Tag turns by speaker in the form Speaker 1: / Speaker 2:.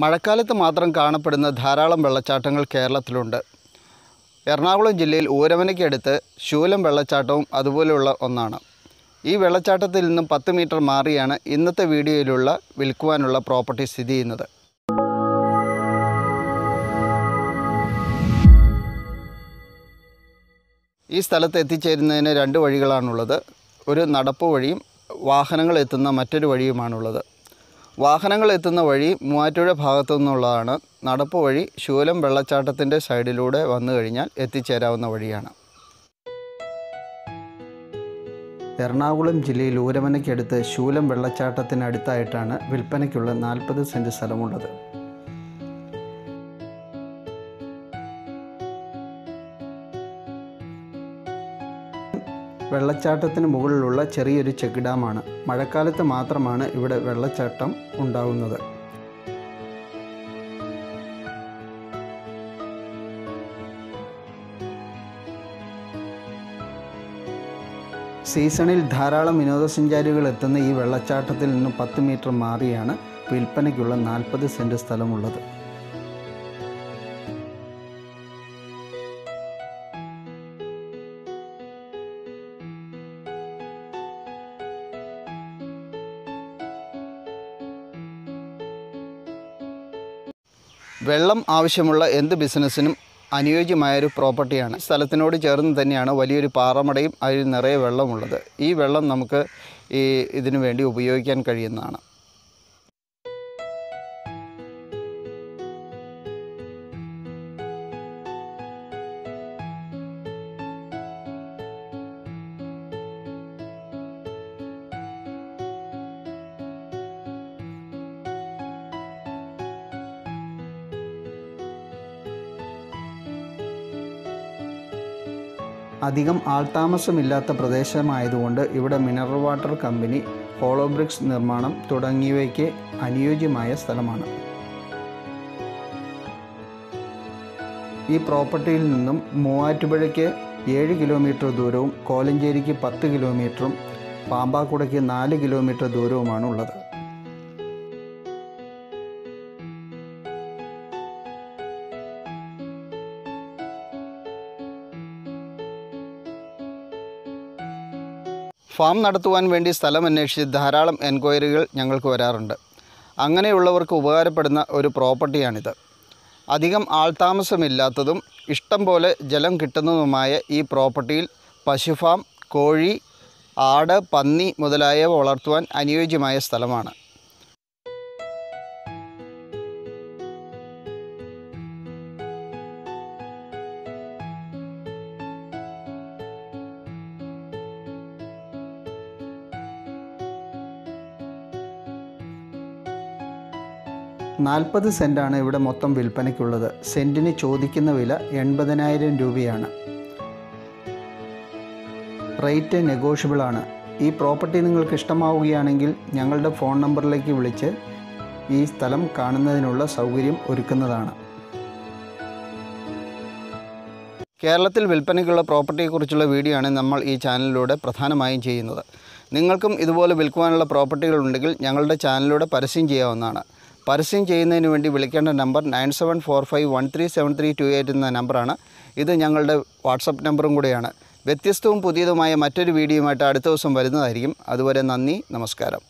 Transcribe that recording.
Speaker 1: മഴക്കാലത്ത് മാത്രം കാണപ്പെടുന്ന ധാരാളം വെള്ളച്ചാട്ടങ്ങൾ കേരളത്തിലുണ്ട്. എറണാകുളം ജില്ലയിൽ ഊരവനയ്ക്കടുത്ത് ശൂലം വെള്ളച്ചാട്ടവും അതുപോലെയുള്ള ഒന്നാണ്. ഈ വെള്ളച്ചാട്ടത്തിൽ നിന്നും 10 മീറ്റർ മാറിയാണ് ഇന്നത്തെ വീഡിയോയിലുള്ള വിൽക്കുവാനുള്ള പ്രോപ്പർട്ടി സ്ഥിതി ചെയ്യുന്നത്. ഈ സ്ഥലത്ത് എത്തിച്ചേരുന്നതിന് 2 വഴികളാണുള്ളത്. ഒരു നടപ്പ് വഴിയും വാഹനങ്ങൾ എത്തുന്ന മറ്റൊരു വഴിയുമാണുള്ളത്. വാഹനങ്ങൾ എത്തുന്ന വഴി മൂവാറ്റുപുഴ ഭാഗത്തു നിന്നുള്ളതാണ്. നടപ്പ് വഴി ശൂലം വെള്ളച്ചാട്ടത്തിൻ്റെ സൈഡിലൂടെ വന്നു കഴിഞ്ഞാൽ എത്തിച്ചേരാവുന്ന വഴിയാണ്. എറണാകുളം ജില്ലയിൽ ഊരവനയ്ക്കടുത്ത് ശൂലം വെള്ളച്ചാട്ടത്തിനടുത്തായിട്ടാണ് വിൽപ്പനയ്ക്കുള്ള 40 സെൻറ്റ് സ്ഥലമുള്ളത്. വെള്ളച്ചാട്ടത്തിന് മുകളിലുള്ള ചെറിയൊരു ചെക്ക് ഡാമാണ്. മഴക്കാലത്ത് മാത്രമാണ് ഇവിടെ വെള്ളച്ചാട്ടം ഉണ്ടാകുന്നത്. സീസണിൽ ധാരാളം വിനോദസഞ്ചാരികൾ എത്തുന്ന ഈ വെള്ളച്ചാട്ടത്തിൽ നിന്ന് 10 മീറ്റർ മാറിയാണ് വിൽപ്പനയ്ക്കുള്ള 40 സെൻറ്റ് സ്ഥലമുള്ളത്. വെള്ളം ആവശ്യമുള്ള എന്ത് ബിസിനസ്സിനും അനുയോജ്യമായൊരു പ്രോപ്പർട്ടിയാണ്. സ്ഥലത്തിനോട് ചേർന്ന് തന്നെയാണ് വലിയൊരു പാറമടയും അതിൽ നിറയെ വെള്ളമുള്ളത്. ഈ വെള്ളം നമുക്ക് ഇതിനു വേണ്ടി ഉപയോഗിക്കാൻ കഴിയുന്നതാണ്. അധികം ആൾതാമസമില്ലാത്ത പ്രദേശമായതുകൊണ്ട് ഇവിടെ mineral water company, hollow bricks നിർമ്മാണം തുടങ്ങിയവയ്ക്ക് അനുയോജ്യമായ സ്ഥലമാണ്. ഈ പ്രോപ്പർട്ടിയിൽ നിന്നും മൂവാറ്റുപുഴയ്ക്ക് 7 കിലോമീറ്റർ ദൂരവും കോലഞ്ചേരിക്ക് 10 കിലോമീറ്ററും പാമ്പാക്കുടയ്ക്ക് 4 കിലോമീറ്റർ ദൂരവുമാണ് ഉള്ളത്. ഫാം നടത്തുവാൻ വേണ്ടി സ്ഥലം അന്വേഷിച്ച് ധാരാളം എൻക്വയറികൾ ഞങ്ങൾക്ക് വരാറുണ്ട്. അങ്ങനെയുള്ളവർക്ക് ഉപകാരപ്പെടുന്ന ഒരു പ്രോപ്പർട്ടിയാണിത്. അധികം ആൾതാമസമില്ലാത്തതും ഇഷ്ടം പോലെ ജലം കിട്ടുന്നതുമായ ഈ പ്രോപ്പർട്ടിയിൽ പശുഫാം, കോഴി, ആട്, പന്നി മുതലായവ വളർത്തുവാൻ അനുയോജ്യമായ സ്ഥലമാണ്. $40 സെൻറ്റാണ് ഇവിടെ മൊത്തം വിൽപ്പനയ്ക്കുള്ളത്. സെൻറ്റിന് ചോദിക്കുന്ന വില 80,000 രൂപയാണ്. റേറ്റ് നെഗോഷ്യബിളാണ്. ഈ പ്രോപ്പർട്ടി നിങ്ങൾക്ക് ഇഷ്ടമാവുകയാണെങ്കിൽ ഞങ്ങളുടെ ഫോൺ നമ്പറിലേക്ക് വിളിച്ച് ഈ സ്ഥലം കാണുന്നതിനുള്ള സൗകര്യം ഒരുക്കുന്നതാണ്. കേരളത്തിൽ വിൽപ്പനയ്ക്കുള്ള പ്രോപ്പർട്ടിയെക്കുറിച്ചുള്ള വീഡിയോ ആണ് നമ്മൾ ഈ ചാനലിലൂടെ പ്രധാനമായും ചെയ്യുന്നത്. നിങ്ങൾക്കും ഇതുപോലെ വിൽക്കുവാനുള്ള പ്രോപ്പർട്ടികളുണ്ടെങ്കിൽ ഞങ്ങളുടെ ചാനലിലൂടെ പരസ്യം ചെയ്യാവുന്നതാണ്. പരസ്യം ചെയ്യുന്നതിന് വേണ്ടി വിളിക്കേണ്ട നമ്പർ 9745137328 എന്ന നമ്പറാണ്. ഇത് ഞങ്ങളുടെ വാട്സപ്പ് നമ്പറും കൂടെയാണ്. വ്യത്യസ്തവും പുതിയതുമായ മറ്റൊരു വീഡിയോയുമായിട്ട് അടുത്ത ദിവസം വരുന്നതായിരിക്കും. അതുവരെ നന്ദി, നമസ്കാരം.